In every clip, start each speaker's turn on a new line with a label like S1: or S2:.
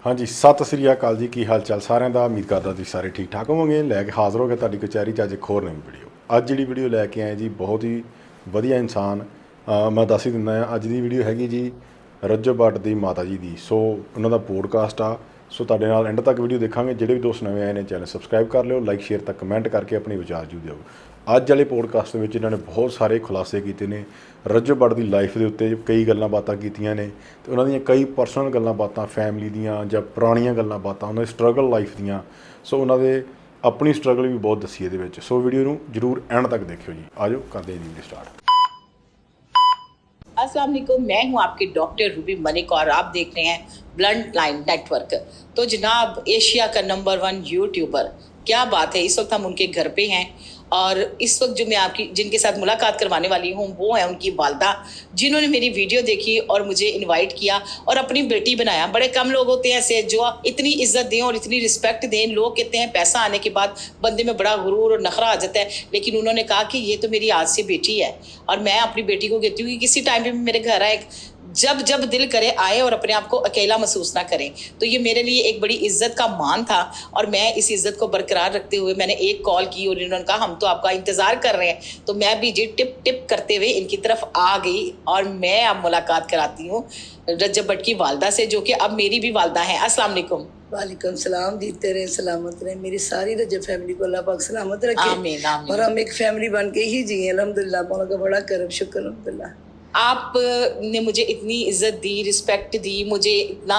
S1: ਹਾਂਜੀ ਸਤਿ ਸ੍ਰੀ ਅਕਾਲ ਜੀ। ਕੀ ਹਾਲ ਚਾਲ ਸਾਰਿਆਂ ਦਾ। ਉਮੀਦ ਕਰਦਾ ਤੁਸੀਂ ਸਾਰੇ ਠੀਕ ਠਾਕ ਹੋਵੋਗੇ। ਲੈ ਕੇ ਹਾਜ਼ਰ ਹੋ ਗਏ ਤੁਹਾਡੀ ਕਚਹਿਰੀ 'ਚ ਅੱਜ ਇੱਕ ਹੋਰ ਨਵੀਂ ਵੀਡੀਓ। ਅੱਜ ਜਿਹੜੀ ਵੀਡੀਓ ਲੈ ਕੇ ਆਏ ਜੀ ਬਹੁਤ ਹੀ ਵਧੀਆ ਇਨਸਾਨ, ਮੈਂ ਦੱਸ ਹੀ ਦਿੰਦਾ ਹਾਂ। ਅੱਜ ਦੀ ਵੀਡੀਓ ਹੈਗੀ ਜੀ ਰਜਬ ਭੱਟ ਦੀ ਮਾਤਾ ਜੀ ਦੀ। ਸੋ ਉਹਨਾਂ ਦਾ ਪੋਡਕਾਸਟ ਆ। ਸੋ ਤੁਹਾਡੇ ਨਾਲ ਐਂਡ ਤੱਕ ਵੀਡੀਓ ਦੇਖਾਂਗੇ। ਜਿਹੜੇ ਵੀ ਦੋਸਤ ਨਵੇਂ ਆਏ ਨੇ ਚੈਨਲ ਸਬਸਕ੍ਰਾਈਬ ਕਰ ਲਿਓ, ਲਾਈਕ ਸ਼ੇਅਰ ਤੱਕ ਕਮੈਂਟ ਕਰਕੇ ਆਪਣੇ ਵਿਚਾਰ ਜੂ ਦਿਓ। ਅੱਜ ਵਾਲੇ ਪੋਡਕਾਸਟ ਦੇ ਵਿੱਚ ਇਹਨਾਂ ਨੇ ਬਹੁਤ ਸਾਰੇ ਖੁਲਾਸੇ ਕੀਤੇ ਨੇ ਰਜਬ ਭੱਟ ਦੀ ਲਾਈਫ ਦੇ ਉੱਤੇ। ਕਈ ਗੱਲਾਂ ਬਾਤਾਂ ਕੀਤੀਆਂ ਨੇ ਅਤੇ ਉਹਨਾਂ ਦੀਆਂ ਕਈ ਪਰਸਨਲ ਗੱਲਾਂ ਬਾਤਾਂ, ਫੈਮਿਲੀ ਦੀਆਂ ਜਾਂ ਪੁਰਾਣੀਆਂ ਗੱਲਾਂ ਬਾਤਾਂ, ਉਹਨਾਂ ਦੀ ਸਟਰਗਲ ਲਾਈਫ ਦੀਆਂ। ਸੋ ਉਹਨਾਂ ਦੇ ਆਪਣੀ ਸਟਰਗਲ ਵੀ ਬਹੁਤ ਦੱਸੀ ਇਹਦੇ ਵਿੱਚ। ਸੋ ਵੀਡੀਓ ਨੂੰ ਜ਼ਰੂਰ ਐਂਡ ਤੱਕ ਦੇਖਿਓ जी। आ जाओ करते हैं वीडियो स्टार्ट।
S2: अस्सलाम वालेकुम, मैं हूं आपकी डॉक्टर रूबी मलिक और आप देख रहे हैं ब्लंट लाइन नेटवर्क। तो जनाब, एशिया का नंबर 1 यूट्यूबर, क्या बात है। इस वक्त हम उनके घर पे हैं और इस वक्त जो मैं आपकी जिनके साथ मुलाकात करवाने वाली हूँ वो है उनकी वालदा, जिन्होंने मेरी वीडियो देखी और मुझे इनवाइट किया और अपनी बेटी बनाया। बड़े कम लोग होते हैं ऐसे जो इतनी इज्जत दें और इतनी रिस्पेक्ट दें। लोग कहते हैं पैसा आने के बाद बंदे में बड़ा गुरूर और नखरा आ जाता है, लेकिन उन्होंने कहा कि ये तो मेरी आज से बेटी है और मैं अपनी बेटी को कहती हूँ कि किसी टाइम पे मेरे घर आए, जब जब दिल करे आए और अपने आप को अकेला महसूस ना करें। तो ये मेरे लिए एक बड़ी इज्जत का मान था और मैं इस इज्जत को बरकरार रखते हुए मैंने एक कॉल की और इन्होंने कहा हम तो आपका इंतजार कर रहे हैं। तो मैं भी जी टिप टिप करते हुए इनकी तरफ आ गई और मैं अब मुलाकात कराती हूँ रजब भट्ट की वालदा से, जो कि अब मेरी भी वालदा हैं। अस्सलाम वालेकुम।
S3: वालेकुम सलाम। जीते रहे, सलामत रहे। मेरी सारी रजब फैमिली को अल्लाह पाक सलामत रखे।
S2: आमीन आमीन।
S3: और हम एक फैमिली बन के ही जिए अल्हम्दुलिल्लाह। मौला का बड़ा करम शुक्र अल्हम्दुलिल्लाह।
S2: आपने मुझे इतनी इज्जत दी, रिस्पेक्ट दी, मुझे इतना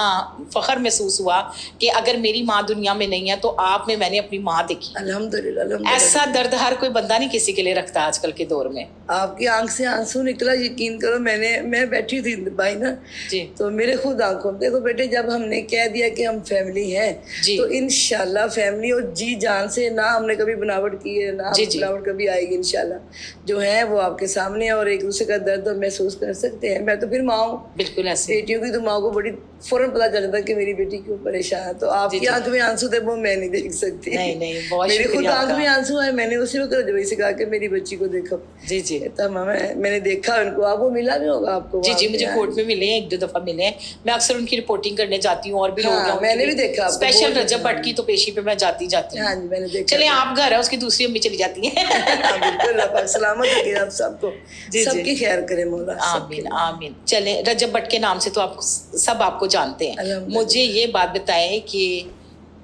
S2: फ़ख्र महसूस हुआ कि अगर मेरी माँ दुनिया में नहीं है तो आप में मैंने अपनी माँ देखी।
S3: अल्हम्दुलिल्लाह अल्हम्दुलिल्लाह।
S2: ऐसा दर्द हर कोई बंदा नहीं किसी के लिए रखता आजकल के दौर में।
S3: आपकी आंख से आंसू निकला, यकीन करो। मैं बैठी थी भाई ना
S2: जी
S3: तो मेरे खुद आंखों में, देखो बेटे जब हमने कह दिया कि हम फैमिली हैं
S2: जी।
S3: तो इंशाल्लाह फैमिली और जी जान से, ना हमने कभी बनावट की है ना
S2: जी जी।
S3: बनावट कभी आएगी इंशाल्लाह। जो है वो आपके सामने है और एक दूसरे का दर्द हम महसूस कर सकते हैं। मैं तो फिर माँ हूँ,
S2: बिल्कुल ऐसे।
S3: बेटियों की तो माँ को बड़ी फौरन पता चल जाता है कि मेरी बेटी क्यों परेशान है। तो आपकी आंख में आंसू थे वो मैं नहीं देख सकती।
S2: नहीं नहीं, बहुत
S3: मेरी खुद
S2: शुक्रिया
S3: आंख
S2: आपका।
S3: में आंसू है। मैंने उसी वक्त रजवी से कहा कि मेरी बच्ची को देखो।
S2: जी जी
S3: तब मैंने देखा उनको। आपको मिला भी होगा आपको।
S2: जी
S3: वहाँ
S2: जी,
S3: पे
S2: मुझे
S3: आए।
S2: कोर्ट में मिले हैं, 1-2 दफा मिले हैं। मैं अक्सर उनकी रिपोर्टिंग करने जाती हूँ और भी लोग
S3: हाँ,
S2: हैं उनकी
S3: मैंने भी देखा आपको,
S2: स्पेशल
S3: बहुत
S2: रजब भट्ट की तो पेशी पे मैं जाती हूँ।
S3: हाँ जी, मैंने देखा।
S2: चले, आप घर है, उसकी दूसरी अम्मी चली जाती है।
S3: हाँ, बिल्कुल। अल्लाह पाक सलामत रखे आप सबको,
S2: जी,
S3: सबकी खैर करे मौला।
S2: आमीन आमीन। चले, रजब भट्ट के नाम से तो आप सब आपको जानते हैं।
S3: अल्हम्दुलिल्लाह।
S2: मुझे ये बात बताएं कि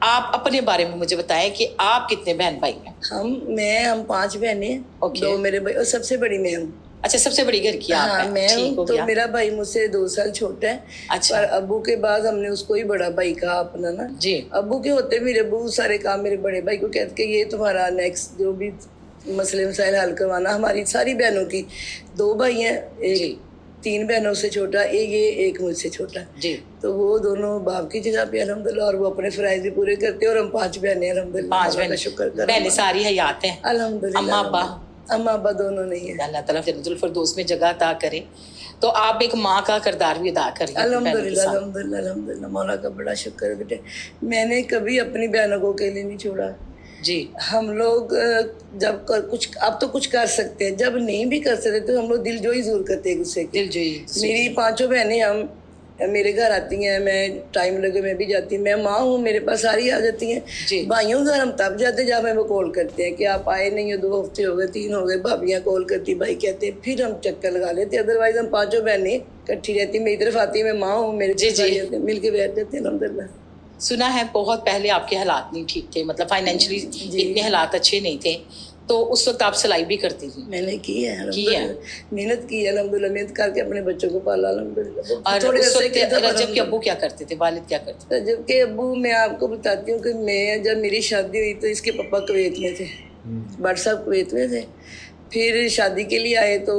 S2: आप अपने बारे में मुझे बताएं कि आप कितने बहन भाई हैं।
S3: हम 5 बहनें हैं।
S2: ओके।
S3: 2 मेरे भाई और सबसे बड़ी मैं हूँ।
S2: अच्छा, सबसे बड़ी घर की आप
S3: हाँ,
S2: हैं।
S3: मैं
S2: ठीक हो
S3: हूँ। तो
S2: गया।
S3: मेरा भाई मुझसे 2 साल छोटा है।
S2: अच्छा।
S3: पर अब्बू के बाद हमने उसको ही बड़ा भाई कहा अपना ना।
S2: जी।
S3: अब्बू के होते मेरे अब्बू सारे काम मेरे बड़े भाई को कहते कि ये तुम्हारा नेक्स्ट जो भी मसले मसाइल हल करवाना। हमारी सारी बहनों की 2 भाई हैं,
S2: जी।
S3: एक 3 बहनों से छोटा, एक मुझसे छोटा।
S2: जी।
S3: तो वो दोनों बाप की जगह पे अल्हम्दुलिल्लाह और वो अपने फराइज भी पूरे करते हैं। और हम 5 बहनें अल्हम्दुलिल्लाह।
S2: 5
S3: अल्लाह का शुक्र कर।
S2: बहनें सारी हयात हैं।
S3: अल्हम्दुलिल्लाह।
S2: अम्मा अब्बा
S3: अम्मा अब्बा दोनों नहीं है।
S2: अल्लाह ताला जन्नतुल फिरदौस में जगह अता करे। तो आप एक माँ का किरदार भी अदा करिए अपनी बहनों के
S3: अल्हम्दुलिल्लाह
S2: साथ।
S3: अल्हम्दुलिल्लाह अल्हम्दुलिल्लाह। मौला का बड़ा शुक्र है बेटे। मैंने कभी अपनी बहनों को अकेले नहीं छोड़ा।
S2: जी
S3: हम लोग जब कुछ अब तो कुछ कर सकते हैं, जब नहीं भी कर सकते तो हम लोग दिल जो ही जरूर करते हैं एक दूसरे की।
S2: दिल जी।
S3: मेरी 5 बहनें हम मेरे घर आती हैं, मैं टाइम लगे मैं भी जाती हूँ। मैं माँ हूँ, मेरे पास सारी आ जाती हैं।
S2: जी।
S3: भाइयों घर हम तब जाते हैं जब हमें वो कॉल करते हैं कि आप आए नहीं हो, 2 हफ्ते हो गए, 3 हो गए। भाभियाँ कॉल करती, भाई कहते हैं, फिर हम चक्कर लगा लेते। अदरवाइज हम 5 बहनें इकट्ठी रहती। मेरी तरफ आती है, मैं माँ हूँ, मेरे
S2: जी, जी।
S3: मिल के बैठ जाते हैं अल्हम्दुलिल्लाह।
S2: सुना है बहुत पहले आपके हालात नहीं ठीक थे, मतलब फाइनेंशियली
S3: जी।
S2: इतने हालात अच्छे नहीं थे, तो उस वक्त आप सिलाई भी करती थी।
S3: मैंने की है
S2: की है।
S3: अल्हम्दुलिल्लाह। मेहनत की है अल्हम्दुलिल्लाह। मेहनत करके अपने बच्चों को पाला अल्हम्दुलिल्लाह।
S2: और
S3: थोड़े
S2: उस
S3: अरसे
S2: वक्त
S3: के था, पर
S2: रजब के अब्बू क्या करते थे, वालिद क्या करते थे?
S3: रजब के अब्बू, मैं आपको बताती हूँ कि मैं जब मेरी शादी हुई तो इसके पापा कुवैत में थे, भट्ट साहब कुवैत में थे। फिर शादी के लिए आए तो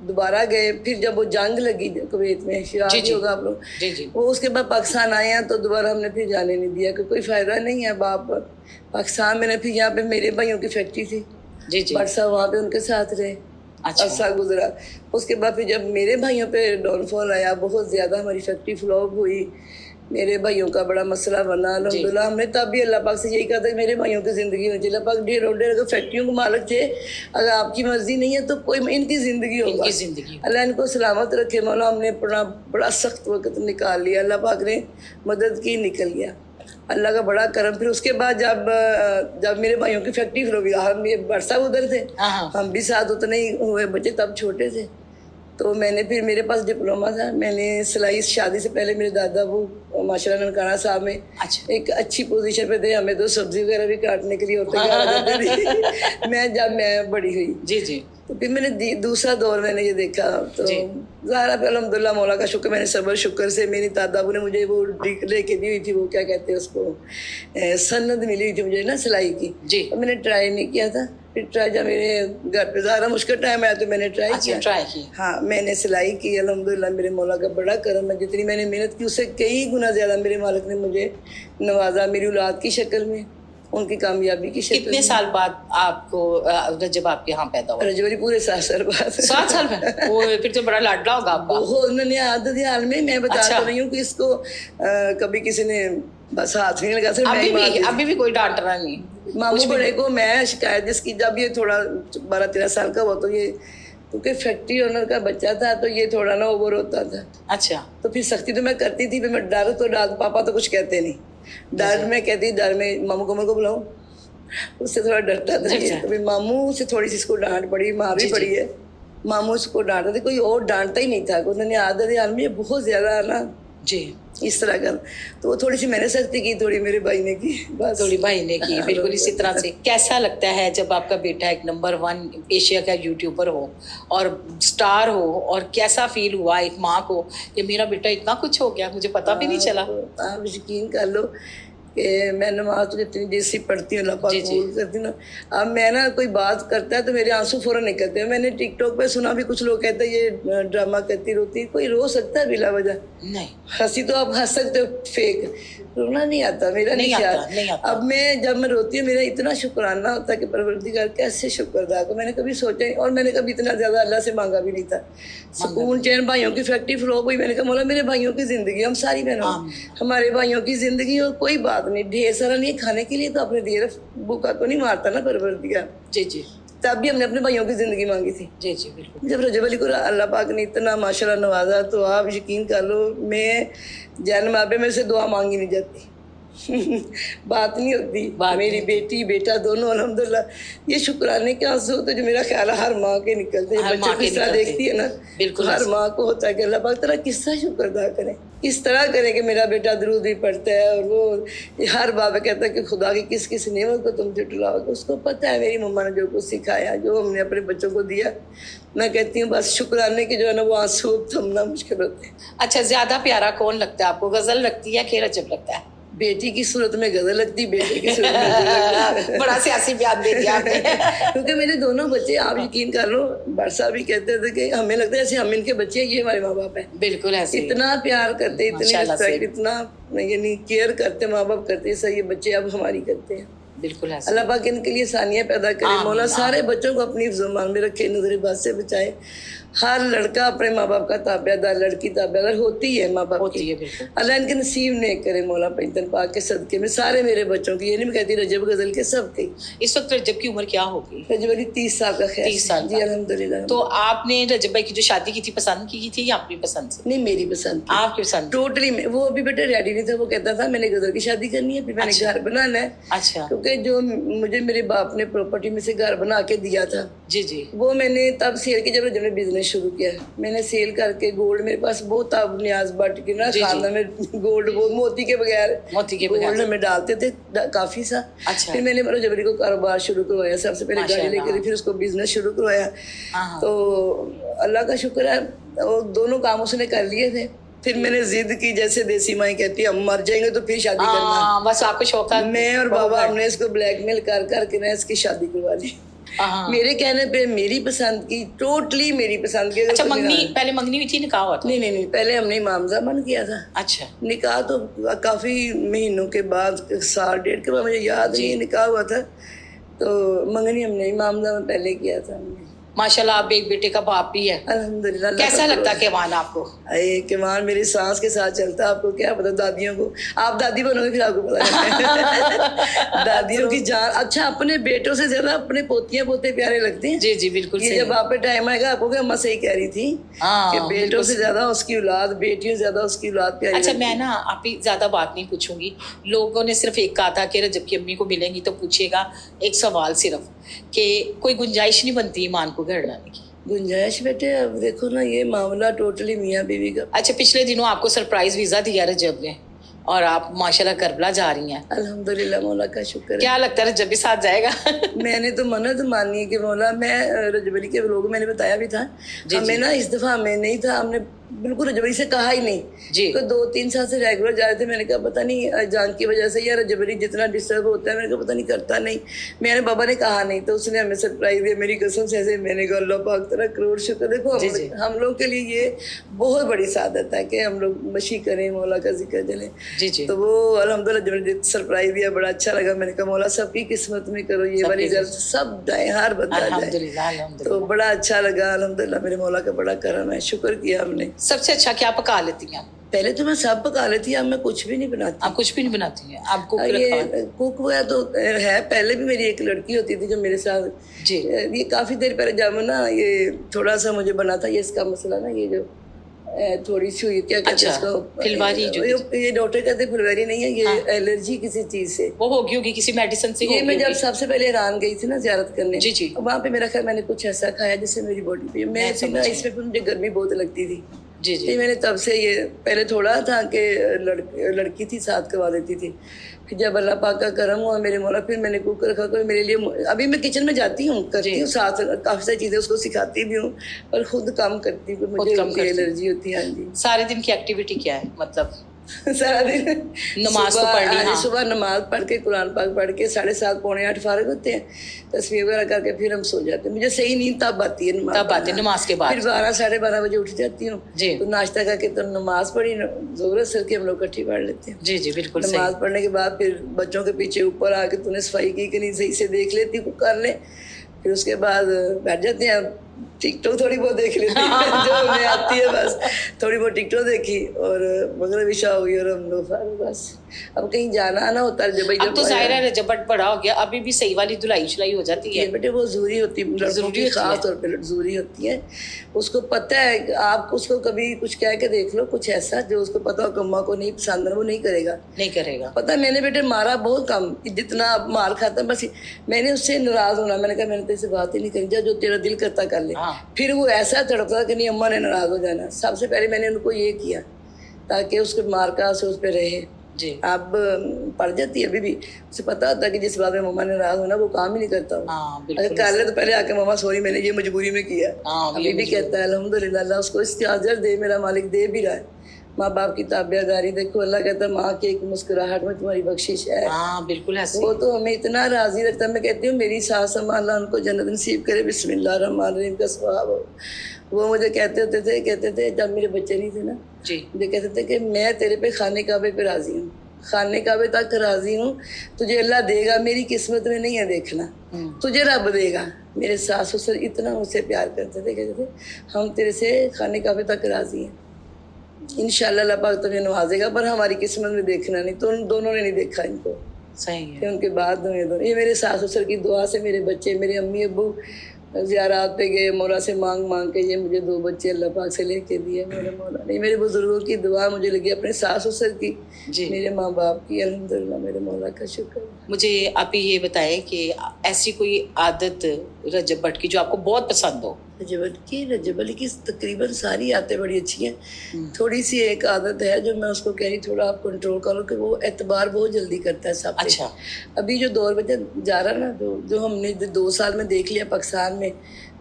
S3: दोबारा गए। फिर जब वो जंग लगी कुवैत में,
S2: जी,
S3: याद
S2: जी।
S3: होगा आप लोग।
S2: जी जी।
S3: वो उसके बाद पाकिस्तान आए हैं तो दोबारा हमने फिर जाने नहीं दिया कि कोई फ़ायदा नहीं है। बाप पाकिस्तान में, फिर यहाँ पे मेरे भाइयों की फैक्ट्री थी,
S2: जी जी।
S3: भट्ट साहब वहाँ पे उनके साथ रहे।
S2: अच्छा।
S3: अरसा गुजरा। उसके बाद फिर जब मेरे भाइयों पे डाउनफॉल आया, बहुत ज़्यादा हमारी फैक्ट्री फ्लॉप हुई, मेरे भाइयों का बड़ा मसला बना अल्हम्दुलिल्लाह। हमने तब भी अल्लाह पाक से यही कहा था कि मेरे भाइयों की ज़िंदगी होनी चाहिए। अल्लाह पाक ढेरों फैक्ट्रियों के मालिक थे, अगर आपकी मर्जी नहीं है तो कोई इनकी ज़िंदगी होगा,
S2: इनकी जिंदगी
S3: अल्लाह इनको सलामत रखे मौला। हमने अपना बड़ा सख्त वक्त निकाल लिया, अल्लाह पाक ने मदद की, निकल गया, अल्लाह का बड़ा करम। फिर उसके बाद जब मेरे भाइयों की फैक्ट्री फिर होगी, हम ये बरसा उधर थे, हम भी साथ उतने ही हुए, बच्चे तब छोटे थे। तो मैंने फिर मेरे पास डिप्लोमा था, मैंने सिलाई, शादी से पहले मेरे दादा वो माशाल्लाह ननकाना साहब में
S2: अच्छा
S3: एक अच्छी पोजीशन पे थे, हमें तो सब्जी वगैरह भी काटने के लिए होते थे। मैं बड़ी हुई
S2: जी जी
S3: तो फिर मैंने दूसरा दौर मैंने ये देखा, तो ज़ाहिर है अल्हम्दुलिल्लाह मौला का शुक्र, मैंने सब्र शुक्र से मेरी दादाबू ने मुझे वो लेके दी हुई थी, वो क्या कहते हैं उसको, सनद मिली हुई थी मुझे ना सिलाई की
S2: जी।
S3: तो मैंने ट्राई नहीं किया था। फिर ट्राई जब मेरे घर पे ज़्यादा मुश्किल टाइम आया तो मैंने ट्राई किया।
S2: ट्राई की
S3: हाँ, मैंने सिलाई की, अल्हम्दुलिल्लाह मेरे मौला का बड़ा करम है। जितनी मैंने मेहनत की उससे कई गुना ज़्यादा मेरे मालिक ने मुझे नवाजा, मेरी औलाद की शक्ल में, उनकी कामयाबी की शक्ल
S2: कितने साल बाद आपको जब आपके यहाँ पैदा हुआ?
S3: रजवरी पूरे 7 साल बाद।
S2: 7 साल में? वो फिर तो बड़ा लाडला होगा आपका।
S3: उन्होंने आदत हाल में, मैं बता
S2: अच्छा।
S3: तो रही हूँ कि इसको कभी किसी ने बस हाथ नहीं लगा, सिर्फ मैं ही मारती थी।
S2: अभी भी कोई डांट रहा नहीं?
S3: मामू बड़े को मैं शिकायत जिसकी, जब ये थोड़ा 12-13 साल का हुआ तो ये, क्योंकि फैक्ट्री ओनर का बच्चा था तो ये थोड़ा ना ओवर होता था।
S2: अच्छा।
S3: तो फिर सख्ती तो मैं करती थी, फिर मैं डर तो पापा तो कुछ कहते नहीं, डर में कहती, डर में मामू कमर को बुलाऊं, उससे थोड़ा डरता था ये। तो फिर मामू से थोड़ी सी इसको डांट पड़ी, माँ भी पड़ी है, मामू इसको डांटते थे, कोई और डांटता ही नहीं था। उन्होंने आदत हाल में बहुत ज्यादा ना
S2: जी
S3: इस तरह का, तो वो थोड़ी सी मैंने सख्ती की, थोड़ी मेरे भाई ने की, बस।
S2: थोड़ी भाई ने की, बिल्कुल इसी तरह से। कैसा लगता है जब आपका बेटा एक नंबर 1 एशिया का यूट्यूबर हो और स्टार हो, और कैसा फील हुआ एक माँ को कि मेरा बेटा इतना कुछ हो गया, मुझे पता भी नहीं चला?
S3: आप यकीन कर लो कि मैं नमाज तो जितनी जैसी पढ़ती हूँ, अल्लाह पाक कबूल करती हूँ ना। अब मैं ना कोई बात करता है तो मेरे आंसू फौरन निकलते हैं। मैंने टिकटॉक पे सुना भी, कुछ लोग कहते हैं ये ड्रामा करती रोती, कोई रो सकता है बिला वजह?
S2: नहीं।
S3: हंसी तो आप हंस सकते हो, फेक रोना नहीं आता, मेरा नहीं आता। अब मैं जब मैं रोती हूँ मेरा इतना शुक्राना होता है कि परवरदिगार कैसे शुक्र अदा करूं। मैंने कभी सोचा नहीं, और मैंने कभी इतना ज्यादा अल्लाह से मांगा भी नहीं था। सुकून चैन, भाइयों की फैक्ट्री फ्लॉप हुई, मैंने कहा मौला मेरे भाइयों की जिंदगी, हम सारी बहनों हमारे भाइयों की जिंदगी, और कोई बात नहीं, ढेर सारा नहीं खाने के लिए तो अपने दिए, भूखा तो नहीं मारता ना परवरदिगार।
S2: जी जी।
S3: तब भी हमने अपने भाइयों की जिंदगी मांगी थी।
S2: जी जी बिल्कुल।
S3: जब रजब अली को अल्लाह पाक ने इतना माशाल्लाह नवाजा, तो आप यकीन कर लो, मैं जन्म आपे मेरे से दुआ मांगी नहीं जाती। बात नहीं होती, मेरी बेटी बेटा दोनों अल्हम्दुलिल्लाह, ये शुक्राने के आंसू होते जो मेरा ख्याल है हर माँ के निकलते हैं। बच्चों की तरह देखती है ना,
S2: बिल्कुल
S3: हर माँ को होता है कि अल्लाह पाक तेरा किस तरह शुक्र अदा करें, किस तरह करें कि मेरा बेटा दरूद भी पढ़ता है। और वो हर बाबा कहता है कि खुदा की किस किस नेमत को तुम झुटलाओगे, उसको पता है मेरी मम्मा ने जो कुछ सिखाया, जो हमने अपने बच्चों को दिया। मैं कहती हूँ बस शुक्राने के जो है ना वो आंसू थमना मुश्किल होते हैं।
S2: अच्छा, ज्यादा प्यारा कौन लगता है आपको, गजल लगती है कि रजब लगता है?
S3: बेटी की सूरत में गजल लगती, बेटे की सूरत में गजल लगती।
S2: बड़ा सियासी बयान दे दिया आपने।
S3: क्योंकि मेरे दोनों बच्चे, आप यकीन कर लो, बरसा भी कहते थे कि हमें लगता है जैसे हम इनके बच्चे, ये हमारे माँ बाप है।
S2: बिल्कुल ऐसे।
S3: इतना प्यार करते, इतनी रिस्पेक्ट, इतना यानी केयर करते माँ बाप करते, सही ये बच्चे अब हमारी करते हैं।
S2: बिल्कुल ऐसे।
S3: अल्लाह पाक इनके लिए सानिया पैदा करे, मौला सारे बच्चों को अपनी ज़ुबान में रखे, नजरबाज से बचाए। हर लड़का अपने माँ बाप का ताबेदार, लड़की ताबेदार होती है माँ बाप की। अल्लाह इनके नसीब ने करे मौला पैंतन पाक के सदके में सारे मेरे बच्चों की, ये नहीं कहती रजब गजल के सब के।
S2: इस वक्त रजब की उम्र क्या होगी?
S3: रजब अली 30 साल का।
S2: 30 साल
S3: जी अल्हम्दुलिल्लाह।
S2: तो आपने रजब भाई की जो शादी की थी पसंद की थी या अपनी पसंद से?
S3: नहीं, मेरी पसंद।
S2: आपकी पसंद?
S3: टोटली। वो अभी बेटा रेडी नहीं था, वो कहता था मैंने गजल की शादी करनी है, फिर मैंने घर बनाना है।
S2: अच्छा।
S3: क्योंकि जो मुझे मेरे बाप ने प्रॉपर्टी में से घर बना के दिया था,
S2: जी जी,
S3: वो मैंने तब सेल की, जब मैंने बिजनेस शुरू किया मैंने सेल करके गोल्ड मेरे पास बहुत अब न्याज बट के ना खाना में गोल्ड, वो मोती के बगैर गोल्ड में डालते थे काफी सा।
S2: अच्छा।
S3: फिर मैंने मेरा जबरी को कारोबार शुरू करवाया, सबसे पहले गाड़ी लेकर, फिर उसको बिजनेस शुरू करवाया। तो अल्लाह का शुक्र है वो दोनों काम उसने कर लिए थे। फिर मैंने जिद की, जैसे देसी माई कहती है हम मर जाएंगे तो फिर शादी करना, बस आपको शौक था। मैं और बाबा हमने इसको ब्लैकमेल कर करके ना इसकी शादी करवा दी। मेरे कहने पे, मेरी पसंद की, टोटली मेरी पसंद की।
S2: अच्छा, पहले मंगनी हुई थी, निकाह हुआ था?
S3: नहीं, पहले हमने मामजा बन किया था।
S2: अच्छा। निकाह
S3: तो काफी महीनों के बाद, 1.5 साल के बाद, मुझे याद नहीं निकाह हुआ था। तो मंगनी हमने मामजा में पहले किया था हमने।
S2: माशाल्लाह आप एक बेटे का बाप भी है।
S3: अल्हम्दुलिल्लाह।
S2: कैसा लगता है किवान आपको?
S3: ये किमान मेरी सास के साथ चलता है, आपको क्या पता दादियों को, आप दादी बनोगे फिर आपको पता लगेगा। दादियों की जान, अच्छा अपने बेटों से ज्यादा अपने पोतियां पोते प्यारे लगते हैं।
S2: जी जी बिल्कुल
S3: ये
S2: सही।
S3: जब आप पे टाइम आएगा आपको क्या, अम्मा सही कह रही थी कि बेटों से ज्यादा उसकी औलाद, बेटियों से ज्यादा उसकी औलाद प्यारी।
S2: अच्छा मैं ना आप ही ज्यादा बात नहीं पूछूंगी, लोगों ने सिर्फ एक कहा था कि रजब की अम्मी को मिलेंगी तो पूछेगा एक सवाल सिर्फ कि कोई गुंजाइश नहीं बनती ईमान को घर लाने की?
S3: गुंजाइश बेटे अब देखो ना, ये मामला टोटली मियाँ बीवी का।
S2: अच्छा पिछले दिनों आपको सरप्राइज वीजा दिया रजब ने और आप माशाल्लाह करबला जा रही हैं।
S3: अल्हम्दुलिल्लाह, मौला का शुक्र है।
S2: क्या लगता है रजब भी साथ जाएगा?
S3: मैंने तो मन्नत मानी है कि मौला, मैं रजबली के लोगों मैंने बताया भी था, हमें ना इस दफा हमें नहीं था, हमने बिल्कुल रजबली से कहा ही नहीं
S2: जी।
S3: तो 2-3 साल से रेगुलर जा रहे थे। मैंने कहा पता नहीं जान की वजह से या रजबली जितना डिस्टर्ब होता है, मैंने कहा पता नहीं करता नहीं। मैंने बाबा ने कहा नहीं तो उसने हमें सरप्राइज दिया, मेरी कसम से ऐसे। मैंने कहा अल्लाह पाक तेरा करोड़ शुक्र। देखो हम लोग के लिए ये बहुत बड़ी सादत है कि हम लोग मशी करें, मौला का जिक्र चले।
S2: जी जी।
S3: तो वो अल्हम्दुलिल्लाह जब सरप्राइज दिया बड़ा अच्छा लगा। मैंने कहा मौला सबकी किस्मत में करो ये वाली जल्द सब जाए, हर बंदा जाए।
S2: अल्हम्दुलिल्लाह
S3: तो बड़ा अच्छा लगा अल्हम्दुलिल्लाह, मेरे मौला का बड़ा करम है, शुक्र किया हमने।
S2: सबसे अच्छा क्या पका लेती हैं?
S3: पहले तो मैं सब पका लेती, अब मैं कुछ भी नहीं बनाती।
S2: आप कुछ भी नहीं बनाती हैं? आप कुक
S3: ये कुक वगैरह तो है, पहले भी मेरी एक लड़की होती थी जो मेरे साथ
S2: जी।
S3: ये काफी देर पहले जब ना ये थोड़ा सा मुझे बना था ये इसका मसला ना, ये जो थोड़ी सी हुई, क्या कहते हैं इसको,
S2: फिलवारी जो
S3: ये डॉक्टर कहते हैं फुलवारी नहीं है, ये एलर्जी किसी चीज से
S2: वो होगी होगी किसी मेडिसिन से।
S3: ये मैं जब सबसे पहले ईरान गई थी ना जियारत करने,
S2: जी जी,
S3: वहाँ पे मेरा ख्याल मैंने कुछ ऐसा खाया जिससे मेरी बॉडी पे मैं ना इसमें मुझे गर्मी बहुत लगती थी।
S2: जी जी।
S3: मैंने तब से ये पहले थोड़ा था कि लड़की थी साथ करवा देती थी, फिर जब अल्लाह पाक का करम हुआ मेरे मौला, फिर मैंने कुक रखा। कोई मेरे लिए, अभी मैं किचन में जाती हूँ, करती हूँ साथ, काफ़ी सारी चीज़ें उसको सिखाती भी हूँ, और खुद काम करती हूँ, मुझे एलर्जी होती है। हाँ जी।
S2: सारे दिन की एक्टिविटी क्या है मतलब?
S3: सारा दिन
S2: नमाज तो पढ़नी। हाँ।
S3: सुबह नमाज पढ़ के कुरान पाक पढ़ के 7:30 पौने 8 फारिग होते हैं, तस्वीर वगैरह करके फिर हम सो जाते हैं। मुझे सही नींद तब आती है,
S2: तब आती है नमाज के बाद।
S3: फिर 12-12:30 बजे उठ जाती हूँ तो नाश्ता करके तो नमाज पढ़ी, जोर असर की हम लोग इकट्ठी पढ़ लेते हैं।
S2: जी जी बिल्कुल।
S3: नमाज पढ़ने के बाद फिर बच्चों के पीछे ऊपर आके तूने सफाई की कि नहीं सही से देख लेती हूँ, कर ले। फिर उसके बाद बैठ जाते हैं, टिकटॉक थोड़ी बहुत देख लेती है जो हमें आती है, बस थोड़ी बहुत टिकटॉक देखी और मगरिब इशा हो गई और हम लोग बस अब कहीं जाना आना होता है। जब
S2: अब तो जाहिर है रजब बड़ा हो गया, अभी भी सही वाली धुलाई शुलाई हो जाती है
S3: बेटे, वो जरूरी होती है, लड़कों की खास तौर पे जरूरी होती है। उसको पता है, आप उसको कभी कुछ कह के देख लो कुछ ऐसा जो उसको पता हो कि अम्मा को नहीं पसंद है, वो नहीं करेगा,
S2: नहीं करेगा।
S3: पता है मैंने बेटे मारा बहुत कम, जितना मार खाता बस मैंने उससे नाराज होना, मैंने कहा मैंने तेरे से बात ही नहीं करी, जो तेरा दिल करता कर ले। फिर वो ऐसा तड़पता कि नहीं अम्मा ने नाराज हो जाना। सबसे पहले मैंने उनको ये किया ताकि उसके मार का से उस पर रहे
S2: जी।
S3: अब पड़ जाती है, अभी भी उसे पता होता है कि जिस बात में मम्मा ने नाराज होना वो काम ही नहीं करता। अगर कर ले तो पहले आके मम्मा सॉरी मैंने ये मजबूरी में किया। अभी भी कहता है अल्हम्दुलिल्लाह, अल्लाह उसको इसकी अजर दे, मेरा मालिक दे भी रहा है। माँ बाप की ताबियादारी देखो, अल्लाह कहता है माँ की एक मुस्कुराहट में तुम्हारी बख्शिश है।
S2: बिल्कुल ऐसे।
S3: वो तो हमें इतना राजी रखता है। मैं कहती हूँ मेरी सास अम्मा अल्लाह उनको जन्नत नसीब करे, बिस्मिल्लाह रहमान रहीम का सवाब हो। वो मुझे कहते थे जब मेरे बच्चे नहीं थे ना
S2: जी,
S3: मुझे कहते थे कि मैं तेरे पे खाने काबे पे राजी हूँ, खाने काबे तक राजी हूँ, तुझे अल्लाह देगा, मेरी किस्मत में नहीं है देखना, तुझे रब देगा। मेरे सास ससुर इतना मुझसे प्यार करते थे, कहते थे हम तेरे से खाने काबे तक राजी हैं, इंशाल्लाह अल्लाह पाक तुझे नवाजेगा, पर हमारी किस्मत में देखना नहीं। तो उन दोनों ने नहीं देखा इनको,
S2: सही है।
S3: फिर उनके बाद ये मेरे सास ससुर की दुआ से मेरे बच्चे, मेरे अम्मी अब्बू ज़ियारात पे गए, मौला से मांग मांग के ये मुझे 2 बच्चे अल्लाह पाक से लेके दिए मेरे मौला ने। मेरे बुजुर्गों की दुआ मुझे लगी, अपने सास ससुर की, मेरे माँ बाप की, अल्हम्दुलिल्लाह मेरे मौला का शुक्र।
S2: मुझे आप ये बताएं कि ऐसी कोई आदत रजब भट्ट की जो आपको बहुत पसंद हो?
S3: रजब अली की तकरीबन सारी आदतें बड़ी अच्छी हैं। थोड़ी सी एक आदत है जो मैं उसको कह रही थोड़ा आप कंट्रोल करो कि वो एतबार बहुत जल्दी करता है सब।
S2: अच्छा।
S3: अभी जो दौर बच्चा जा रहा ना, जो हमने 2 साल में देख लिया पाकिस्तान में,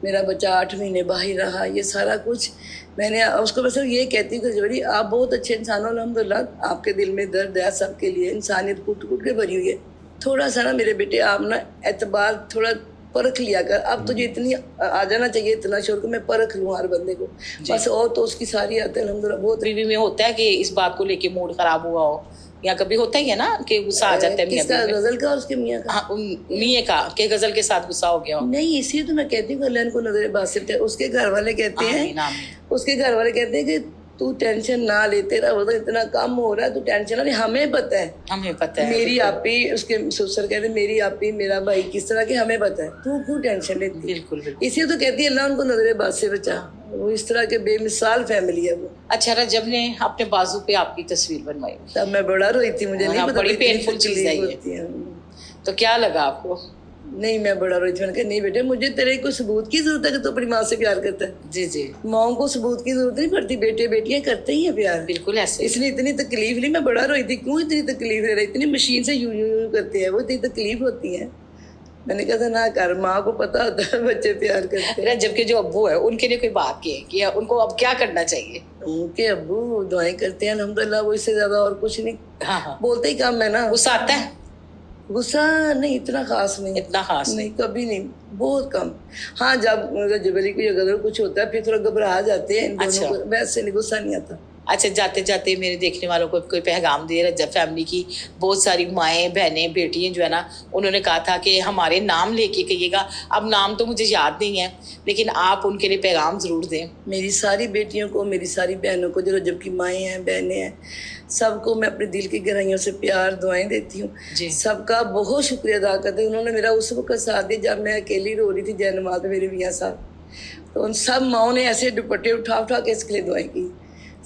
S3: मेरा बच्चा 8 महीने बाहर रहा, ये सारा कुछ मैंने उसको बस ये कहती हूँ कि आप बहुत अच्छे इंसान हो अल्हम्दुलिल्लाह, आपके दिल में दर्द है, सबके लिए इंसानियत कूट कूट के भरी हुई है। थोड़ा सा ना मेरे बेटे आप ना एतबार थोड़ा परख लिया कर। अब तुझे इतनी आ जाना चाहिए इतना शोर कि मैं परख लूँ हर बंदे को, बस। और तो उसकी सारी आते अल्हम्दुलिल्लाह बहुत।
S2: बीवी में होता है कि इस बात को लेके मूड खराब हुआ हो या कभी होता ही है ना कि गुस्सा आ जाता है मियाँ
S3: किसका,
S2: बीवी में।
S3: गजल का और उसके मियाँ का?
S2: हाँ, मियाँ का कि गजल के साथ गुस्सा हो गया हो।
S3: नहीं, इसी तो मैं कहती हूँ अल्लाह इनको नजर बात से बचाए। उसके घर वाले कहते हैं,
S2: आमीन आमीन।
S3: उसके घर वाले कहते हैं कि तू टेंशन ना ले, तेरा वो इतना कम हो रहा है, तू टेंशन ना ले, हमें पता है।
S2: हमें पता है।
S3: मेरी आपी, उसके ससुर कहते हैं मेरी आपी मेरा भाई किस तरह के, हमें पता है, तू क्यों टेंशन लेती है?
S2: बिल्कुल बिल्कुल।
S3: इसी तो कहती है अल्लाह उनको नजर बात से बचा। वो इस तरह के बेमिसाल फैमिली है वो।
S2: अच्छा, रजब ने अपने बाजू पे आपकी तस्वीर बनवाई,
S3: तब मैं बड़ा रोई थी, मुझे नहीं
S2: हाँ,
S3: पता
S2: बड़ी
S3: इतनी
S2: painful चीज़ है ये।
S3: तकलीफ होती है।
S2: तो क्या लगा आपको?
S3: नहीं, मैं बड़ा रोई थी। मैंने कहा नहीं बेटे, मुझे तेरे कोई सबूत की जरूरत है कि तू अपनी माँ से प्यार करता है?
S2: जी जी,
S3: माओ को सबूत की जरूरत नहीं पड़ती, बेटे बेटियां करते ही हैं प्यार।
S2: बिल्कुल ऐसे।
S3: इसलिए इतनी तकलीफ ली, मैं बड़ा रोई थी। क्यों इतनी तकलीफ ले रही? इतनी मशीन से यूं यूं यूं करते हैं वो, इतनी तकलीफ होती है। मैंने कहा था ना कर, माँ को पता होता है बच्चे प्यार करते हैं।
S2: रजब के जो अब्बू है उनके लिए कोई बात की है कि उनको अब क्या करना चाहिए?
S3: उनके अब्बू दुआएं करते हैं अल्हम्दुलिल्लाह, वो इससे ज्यादा और कुछ नहीं।
S2: हाँ हाँ।
S3: बोलते ही कम है ना।
S2: गुस्सा आता है?
S3: गुस्सा नहीं, इतना खास नहीं।
S2: इतना खास
S3: नहीं, कभी नहीं, बहुत कम। हाँ, जब जबली को अगर कुछ होता है फिर थोड़ा घबरा जाते हैं इन दोनों
S2: अच्छा।
S3: को, वैसे नहीं, गुस्सा नहीं आता।
S2: अच्छा, जाते जाते मेरे देखने वालों को कोई पैगाम दे रजब फैमिली की बहुत सारी माएँ बहनें बेटियाँ जो है ना, उन्होंने कहा था कि हमारे नाम लेके कहिएगा। अब नाम तो मुझे याद नहीं है, लेकिन आप उनके लिए पैगाम ज़रूर दें।
S3: मेरी सारी बेटियों को, मेरी सारी बहनों को, जो रजब की माएँ हैं बहनें हैं, सबको मैं अपने दिल की गहराइयों से प्यार दुआएं देती हूँ।
S2: जी।
S3: सबका बहुत शुक्रिया अदा करती हूँ। उन्होंने मेरा उस वक्त साथ दिया जब मैं अकेली रो रही थी जैनमाज में, मेरे मियाँ साहब। तो उन सब माओं ने ऐसे दुपट्टे उठा उठा के इसके लिए दुआएं की।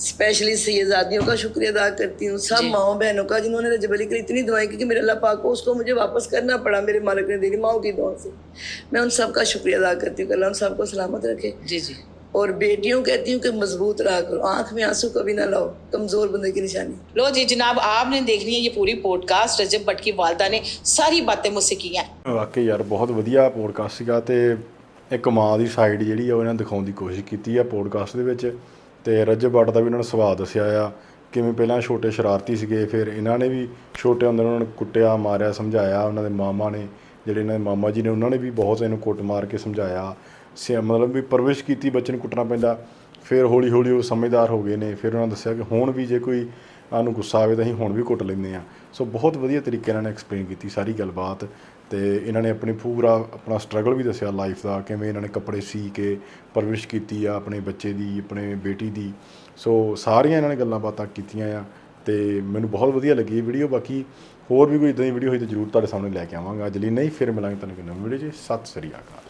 S3: स्पेशली सैयदादियों का शुक्रिया अदा करती हूँ, सब
S2: जी।
S3: माओ बहनों का जिन्होंने रजब अली के लिए इतनी दुआएं की कि मेरे अल्लाह पाक को उसको मुझे वापस करना पड़ा, मेरे मालिक ने दी माओ की दुआ से। मैं उन सब का शुक्रिया अदा करती हूँ कि अल्लाह उन सबको सलामत रखे।
S2: जी जी।
S3: और बेटियों कहती हूँ कि मजबूत रहा करो, आंख में आंसू कभी ना लाओ, कमजोर बंदे की निशानी।
S2: लो जी जनाब, आपने देख ली है ये पूरी ਪੋਡਕਾਸਟ। रजब भट्ट की वालदा ने सारी बातें मुझसे की हैं।
S1: ਵਾਕਈ ਯਾਰ ਬਹੁਤ ਵਧੀਆ ਪੋਡਕਾਸਟ ਸੀਗਾ ਤੇ ਇੱਕ ਮਾਂ ਦੀ ਸਾਈਡ ਜਿਹੜੀ ਆ ਉਹ ਇਹਨਾਂ ਦਿਖਾਉਣ ਦੀ ਕੋਸ਼ਿਸ਼ ਕੀਤੀ ਆ ਪੋਡਕਾਸਟ ਦੇ ਵਿੱਚ। ਤੇ ਰਜਬ ਭੱਟ ਦਾ ਵੀ ਇਹਨਾਂ ਨੇ ਸੁਭਾਅ ਦੱਸਿਆ ਆ, ਕਿਵੇਂ ਪਹਿਲਾਂ ਛੋਟੇ ਸ਼ਰਾਰਤੀ ਸੀਗੇ, ਫਿਰ ਇਹਨਾਂ ਨੇ ਵੀ ਛੋਟੇ ਹੁੰਦੇ ਉਹਨਾਂ ਨੂੰ ਕੁੱਟਿਆ ਮਾਰਿਆ ਸਮਝਾਇਆ। ਉਹਨਾਂ ਦੇ ਮਾਮਾ ਨੇ ਜਿਹੜੇ ਇਹਨਾਂ ਦੇ ਮਾਮਾ ਜੀ ਨੇ ਉਹਨਾਂ ਨੇ ਵੀ ਬਹੁਤ ਇਹਨੂੰ ਕੁੱਟ ਮਾਰ ਕੇ ਸਮਝਾਇਆ, ਮਤਲਬ ਵੀ ਪਰਵਰਿਸ਼ ਕੀਤੀ, ਬੱਚੇ ਨੂੰ ਕੁੱਟਣਾ ਪੈਂਦਾ। ਫਿਰ ਹੌਲੀ ਹੌਲੀ ਉਹ ਸਮਝਦਾਰ ਹੋ ਗਏ ਨੇ। ਫਿਰ ਉਹਨਾਂ ਦੱਸਿਆ ਕਿ ਹੁਣ ਵੀ ਜੇ ਕੋਈ ਸਾਨੂੰ ਗੁੱਸਾ ਆਵੇ ਤਾਂ ਅਸੀਂ ਹੁਣ ਵੀ ਕੁੱਟ ਲੈਂਦੇ ਹਾਂ। ਸੋ ਬਹੁਤ ਵਧੀਆ ਤਰੀਕੇ ਨਾਲ ਐਕਸਪਲੇਨ ਕੀਤੀ ਸਾਰੀ ਗੱਲਬਾਤ। ਅਤੇ ਇਹਨਾਂ ਨੇ ਆਪਣੀ ਪੂਰਾ ਆਪਣਾ ਸਟਰਗਲ ਵੀ ਦੱਸਿਆ ਲਾਈਫ ਦਾ, ਕਿਵੇਂ ਇਹਨਾਂ ਨੇ ਕੱਪੜੇ ਸੀ ਕੇ ਪਰਵਰਿਸ਼ ਕੀਤੀ ਆ ਆਪਣੇ ਬੱਚੇ ਦੀ, ਆਪਣੇ ਬੇਟੀ ਦੀ। ਸੋ ਸਾਰੀਆਂ ਇਹਨਾਂ ਨੇ ਗੱਲਾਂ ਬਾਤਾਂ ਕੀਤੀਆਂ ਆ ਅਤੇ ਮੈਨੂੰ ਬਹੁਤ ਵਧੀਆ ਲੱਗੀ ਇਹ ਵੀਡੀਓ। ਬਾਕੀ ਹੋਰ ਵੀ ਕੋਈ ਇੱਦਾਂ ਦੀ ਵੀਡੀਓ ਹੋਈ ਤਾਂ ਜ਼ਰੂਰ ਤੁਹਾਡੇ ਸਾਹਮਣੇ ਲੈ ਕੇ ਆਵਾਂਗਾ। ਅੱਜ ਲਈ ਨਹੀਂ, ਫਿਰ ਮਿਲਾਂਗੇ ਤੁਹਾਨੂੰ ਇੱਕ ਨਵੀਂ ਵੀਡੀਓ 'ਚ। ਸਤਿ ਸ੍ਰੀ ਅਕਾਲ।